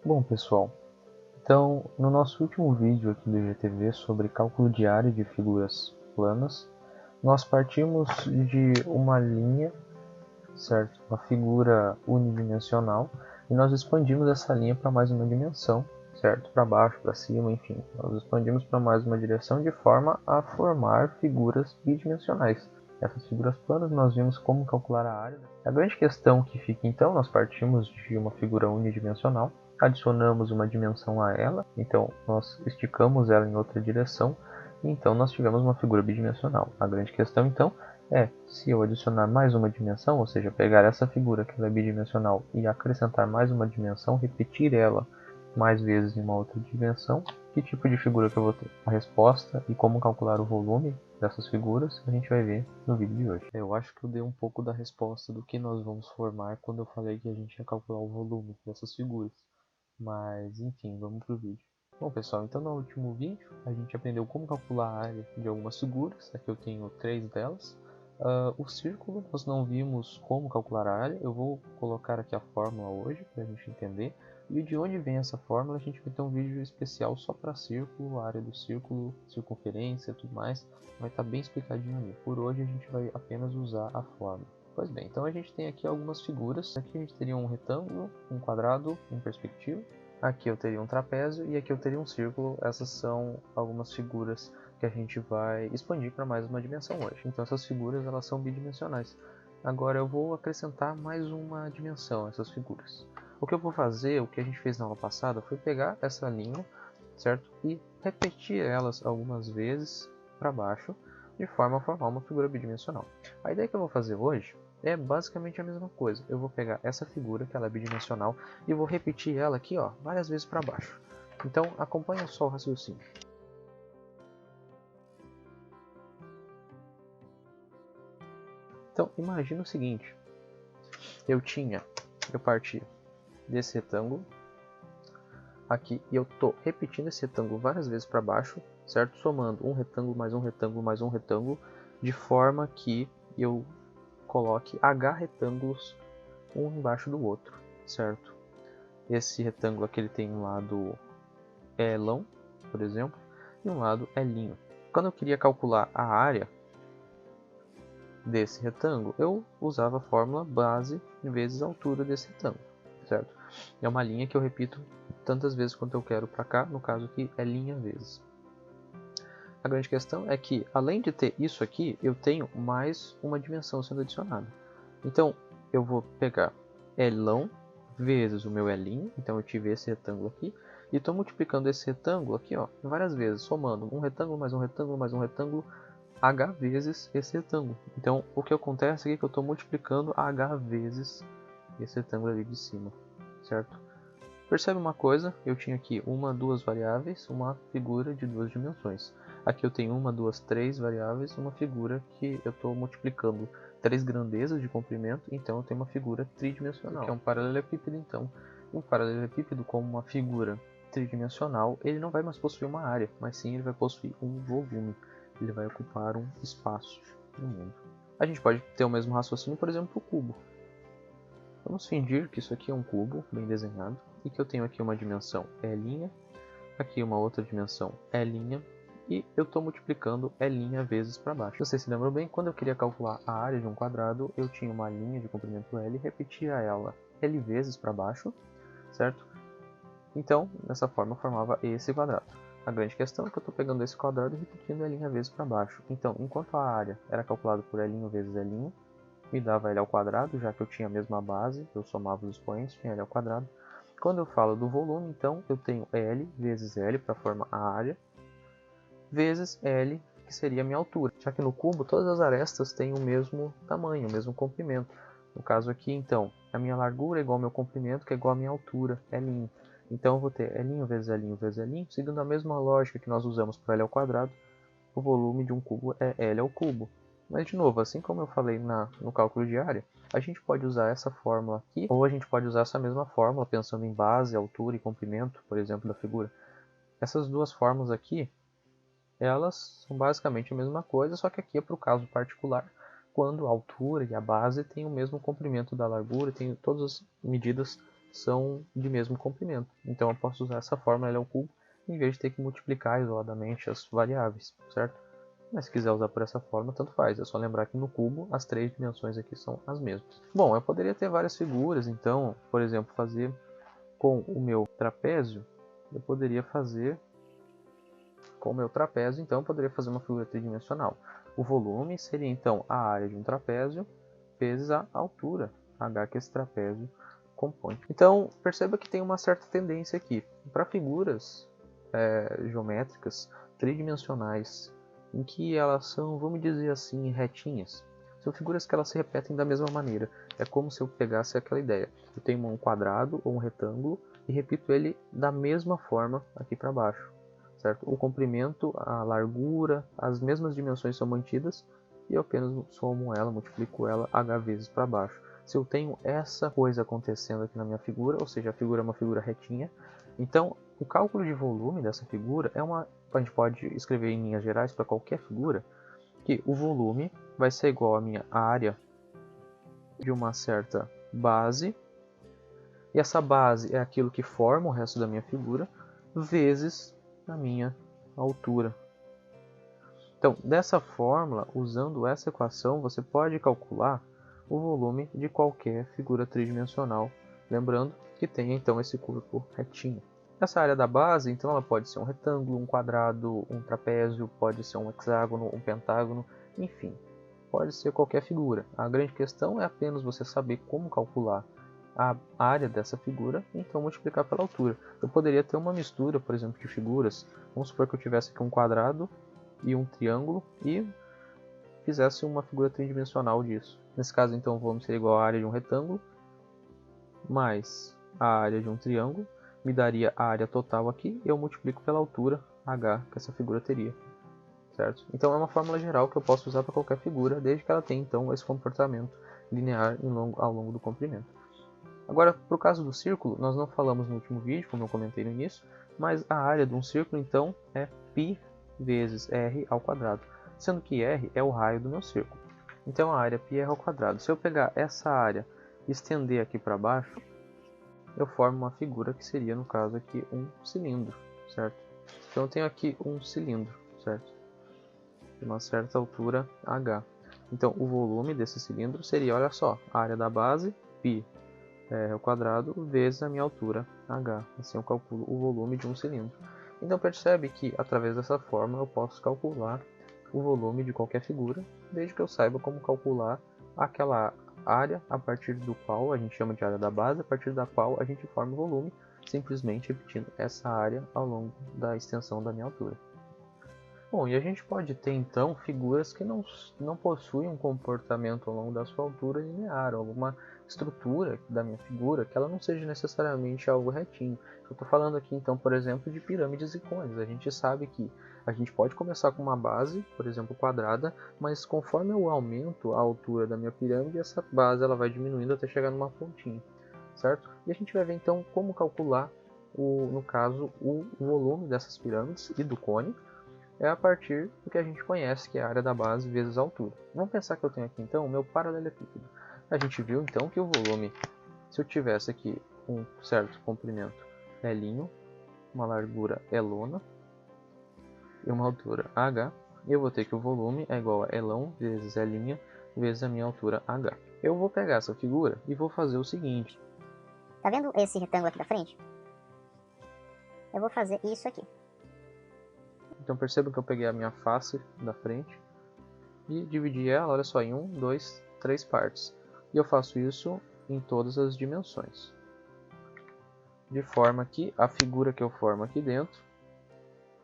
Bom pessoal, então no nosso último vídeo aqui do IGTV sobre cálculo de área de figuras planas, nós partimos de uma linha, certo? Uma figura unidimensional, e nós expandimos essa linha para mais uma dimensão, certo? Para baixo, para cima, enfim, nós expandimos para mais uma direção de forma a formar figuras bidimensionais. Essas figuras planas nós vimos como calcular a área. A grande questão que fica então, nós partimos de uma figura unidimensional, adicionamos uma dimensão a ela, então nós esticamos ela em outra direção, e então nós tivemos uma figura bidimensional. A grande questão então é, se eu adicionar mais uma dimensão, ou seja, pegar essa figura que é bidimensional e acrescentar mais uma dimensão, repetir ela mais vezes em uma outra dimensão, que tipo de figura que eu vou ter? A resposta e como calcular o volume dessas figuras a gente vai ver no vídeo de hoje. Eu acho que eu dei um pouco da resposta do que nós vamos formar quando eu falei que a gente ia calcular o volume dessas figuras. Mas enfim, vamos para o vídeo. Bom pessoal, então no último vídeo a gente aprendeu como calcular a área de algumas figuras. Aqui eu tenho 3 delas. O círculo nós não vimos como calcular a área. Eu vou colocar aqui a fórmula hoje para a gente entender. E de onde vem essa fórmula a gente vai ter um vídeo especial só para círculo, a área do círculo, circunferência e tudo mais. Vai estar bem explicadinho ali. Por hoje a gente vai apenas usar a fórmula. Pois bem, então a gente tem aqui algumas figuras. Aqui a gente teria um retângulo, um quadrado em perspectiva. Aqui eu teria um trapézio e aqui eu teria um círculo. Essas são algumas figuras que a gente vai expandir para mais uma dimensão hoje. Então essas figuras elas são bidimensionais. Agora eu vou acrescentar mais uma dimensão a essas figuras. O que eu vou fazer, o que a gente fez na aula passada, foi pegar essa linha, certo? E repetir elas algumas vezes para baixo, de forma a formar uma figura bidimensional. A ideia que eu vou fazer hoje é basicamente a mesma coisa. Eu vou pegar essa figura, que ela é bidimensional, e vou repetir ela aqui, ó, várias vezes para baixo. Então acompanha só o raciocínio. Então imagina o seguinte, eu parti desse retângulo aqui e eu estou repetindo esse retângulo várias vezes para baixo, certo? Somando um retângulo mais um retângulo mais um retângulo, de forma que eu coloque H retângulos um embaixo do outro, certo? Esse retângulo aqui ele tem um lado L, por exemplo, e um lado L. Quando eu queria calcular a área desse retângulo, eu usava a fórmula base vezes a altura desse retângulo, certo? É uma linha que eu repito tantas vezes quanto eu quero para cá, no caso aqui é linha vezes. A grande questão é que, além de ter isso aqui, eu tenho mais uma dimensão sendo adicionada. Então, eu vou pegar L vezes o meu L, então eu tive esse retângulo aqui, e estou multiplicando esse retângulo aqui, ó, várias vezes, somando um retângulo mais um retângulo mais um retângulo, H vezes esse retângulo. Então, o que acontece é que eu estou multiplicando H vezes esse retângulo ali de cima, certo? Percebe uma coisa, eu tinha aqui uma, duas variáveis, uma figura de duas dimensões. Aqui eu tenho uma, duas, três variáveis, uma figura que eu estou multiplicando três grandezas de comprimento, então eu tenho uma figura tridimensional, que é um paralelepípedo. Então, um paralelepípedo como uma figura tridimensional, ele não vai mais possuir uma área, mas sim ele vai possuir um volume, ele vai ocupar um espaço no mundo. A gente pode ter o mesmo raciocínio, por exemplo, para o cubo. Vamos fingir que isso aqui é um cubo bem desenhado e que eu tenho aqui uma dimensão E', aqui uma outra dimensão E', e eu estou multiplicando E' vezes para baixo. Vocês se lembram bem, quando eu queria calcular a área de um quadrado, eu tinha uma linha de comprimento L e repetia ela L vezes para baixo, certo? Então, dessa forma, eu formava esse quadrado. A grande questão é que eu estou pegando esse quadrado e repetindo L' vezes para baixo. Então, enquanto a área era calculada por L' vezes L', me dava L ao quadrado, já que eu tinha a mesma base, eu somava os expoentes, tinha L ao quadrado. Quando eu falo do volume, então, eu tenho L vezes L para formar a área, vezes L, que seria a minha altura. Já que no cubo, todas as arestas têm o mesmo tamanho, o mesmo comprimento. No caso aqui, então, a minha largura é igual ao meu comprimento, que é igual à minha altura, L'. Então, eu vou ter L' vezes L' vezes L', seguindo a mesma lógica que nós usamos para L ao quadrado, o volume de um cubo é L ao cubo. Mas, de novo, assim como eu falei no cálculo de área, a gente pode usar essa fórmula aqui, ou a gente pode usar essa mesma fórmula pensando em base, altura e comprimento, por exemplo, da figura. Essas duas fórmulas aqui, elas são basicamente a mesma coisa, só que aqui é para o caso particular, quando a altura e a base têm o mesmo comprimento da largura, tem todas as medidas são de mesmo comprimento. Então eu posso usar essa fórmula L ao cubo em vez de ter que multiplicar isoladamente as variáveis, certo? Mas se quiser usar por essa forma, tanto faz. É só lembrar que no cubo as três dimensões aqui são as mesmas. Bom, eu poderia ter várias figuras, então, por exemplo, fazer com o meu trapézio, eu poderia fazer uma figura tridimensional. O volume seria então a área de um trapézio vezes a altura h que esse trapézio compõe. Então, perceba que tem uma certa tendência aqui. Para figuras geométricas tridimensionais, em que elas são, vamos dizer assim, retinhas, são figuras que elas se repetem da mesma maneira. É como se eu pegasse aquela ideia. Eu tenho um quadrado ou um retângulo e repito ele da mesma forma aqui para baixo. Certo? O comprimento, a largura, as mesmas dimensões são mantidas e eu apenas somo ela, multiplico ela h vezes para baixo. Se eu tenho essa coisa acontecendo aqui na minha figura, ou seja, a figura é uma figura retinha, então o cálculo de volume dessa figura a gente pode escrever em linhas gerais para qualquer figura, que o volume vai ser igual à minha área de uma certa base, e essa base é aquilo que forma o resto da minha figura, vezes a minha altura. Então, dessa fórmula, usando essa equação, você pode calcular o volume de qualquer figura tridimensional, lembrando que tem então esse corpo retinho. Essa área da base, então, ela pode ser um retângulo, um quadrado, um trapézio, pode ser um hexágono, um pentágono, enfim, pode ser qualquer figura. A grande questão é apenas você saber como calcular a área dessa figura e então multiplicar pela altura. Eu poderia ter uma mistura, por exemplo, de figuras. Vamos supor que eu tivesse aqui um quadrado e um triângulo e fizesse uma figura tridimensional disso. Nesse caso, então, o volume seria igual à área de um retângulo mais a área de um triângulo, me daria a área total aqui e eu multiplico pela altura h que essa figura teria. Certo? Então é uma fórmula geral que eu posso usar para qualquer figura, desde que ela tenha então esse comportamento linear ao longo do comprimento. Agora, para o caso do círculo, nós não falamos no último vídeo, como eu comentei no início, mas a área de um círculo então é π vezes r ao quadrado, sendo que r é o raio do meu círculo. Então a área é πr ao quadrado. Se eu pegar essa área e estender aqui para baixo, eu formo uma figura que seria, no caso aqui, um cilindro, certo? Então eu tenho aqui um cilindro, certo? De uma certa altura h. Então o volume desse cilindro seria, olha só, a área da base, π ao quadrado, vezes a minha altura, h. Assim eu calculo o volume de um cilindro. Então percebe que, através dessa fórmula, eu posso calcular o volume de qualquer figura, desde que eu saiba como calcular aquela área a partir do qual a gente chama de área da base, a partir da qual a gente forma o volume, simplesmente repetindo essa área ao longo da extensão da minha altura. Bom, e a gente pode ter então figuras que não possuem um comportamento ao longo da sua altura linear, alguma estrutura da minha figura que ela não seja necessariamente algo retinho. Eu estou falando aqui então, por exemplo, de pirâmides e cones. A gente sabe que a gente pode começar com uma base, por exemplo, quadrada, mas conforme eu aumento a altura da minha pirâmide, essa base ela vai diminuindo até chegar numa pontinha, certo? E a gente vai ver então como calcular, no caso, o volume dessas pirâmides e do cone, é a partir do que a gente conhece, que é a área da base vezes a altura. Vamos pensar que eu tenho aqui então o meu paralelepípedo. A gente viu então que o volume, se eu tivesse aqui um certo comprimento L, uma largura L e uma altura H, eu vou ter que o volume é igual a L vezes L vezes a minha altura H. Eu vou pegar essa figura e vou fazer o seguinte. Tá vendo esse retângulo aqui da frente? Eu vou fazer isso aqui. Então percebam que eu peguei a minha face da frente e dividi ela, olha só, em 1, 2, 3 partes. E eu faço isso em todas as dimensões. De forma que a figura que eu formo aqui dentro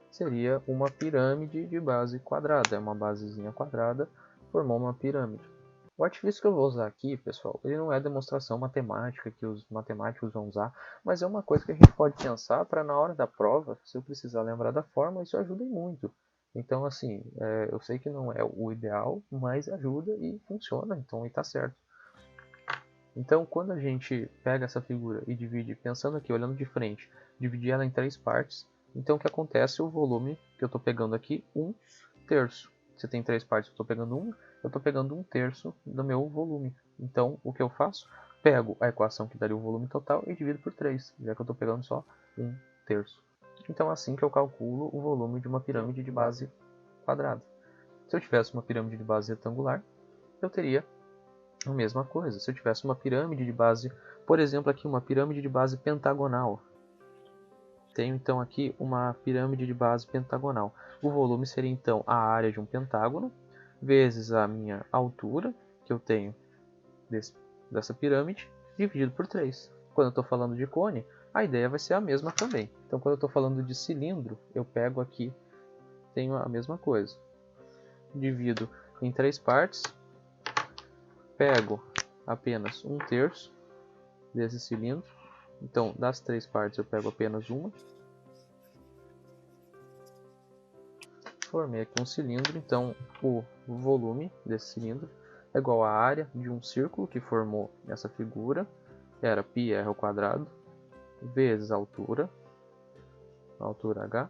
seria uma pirâmide de base quadrada. É uma basezinha quadrada, formou uma pirâmide. O artifício que eu vou usar aqui, pessoal, ele não é demonstração matemática que os matemáticos vão usar, mas é uma coisa que a gente pode pensar para na hora da prova, se eu precisar lembrar da fórmula, isso ajuda muito. Então, assim, eu sei que não é o ideal, mas ajuda e funciona, então está certo. Então, quando a gente pega essa figura e divide, pensando aqui, olhando de frente, dividir ela em 3 partes, então o que acontece? O volume que eu estou pegando aqui, 1/3. Se tem 3 partes, eu estou pegando 1, eu estou pegando 1/3 do meu volume. Então, o que eu faço? pego a equação que daria o volume total e divido por 3, já que eu estou pegando só 1/3. Então é assim que eu calculo o volume de uma pirâmide de base quadrada. Se eu tivesse uma pirâmide de base retangular, eu teria a mesma coisa. Se eu tivesse uma pirâmide de base, por exemplo, aqui uma pirâmide de base pentagonal. Tenho então aqui uma pirâmide de base pentagonal. O volume seria então a área de um pentágono, vezes a minha altura, que eu tenho dessa pirâmide, dividido por 3. Quando eu estou falando de cone, a ideia vai ser a mesma também. Então, quando eu estou falando de cilindro, eu pego aqui, tenho a mesma coisa. Divido em 3 partes, pego apenas 1/3 desse cilindro. Então, das 3 partes eu pego apenas uma. Formei aqui um cilindro, então o volume desse cilindro é igual à área de um círculo que formou essa figura, era πr ao quadrado, vezes a altura h.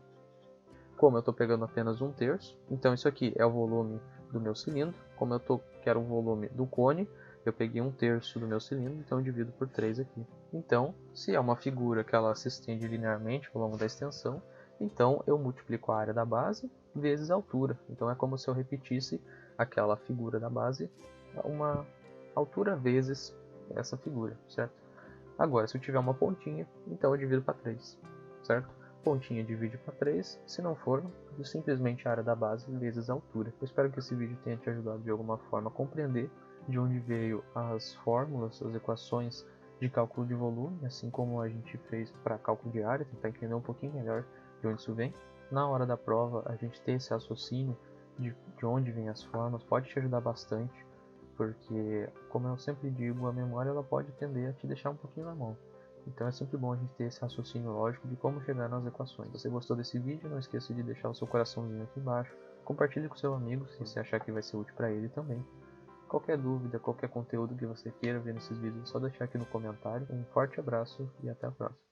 Como eu estou pegando apenas 1/3, então isso aqui é o volume do meu cilindro. Como eu quero o volume do cone, eu peguei 1/3 do meu cilindro, então eu divido por 3 aqui. Então, se é uma figura que ela se estende linearmente ao longo da extensão, então eu multiplico a área da base vezes a altura. Então é como se eu repetisse aquela figura da base, uma altura vezes essa figura, certo? Agora, se eu tiver uma pontinha, então eu divido para 3, certo? Pontinha divide para 3, se não for, simplesmente a área da base vezes a altura. Eu espero que esse vídeo tenha te ajudado de alguma forma a compreender de onde veio as fórmulas, as equações de cálculo de volume, assim como a gente fez para cálculo de área, tentar entender um pouquinho melhor de onde isso vem. Na hora da prova, a gente ter esse raciocínio de onde vêm as fórmulas pode te ajudar bastante, porque, como eu sempre digo, a memória ela pode tender a te deixar um pouquinho na mão. Então é sempre bom a gente ter esse raciocínio lógico de como chegar nas equações. Se você gostou desse vídeo, não esqueça de deixar o seu coraçãozinho aqui embaixo. Compartilhe com seu amigo se você achar que vai ser útil para ele também. Qualquer dúvida, qualquer conteúdo que você queira ver nesses vídeos, é só deixar aqui no comentário. Um forte abraço e até a próxima.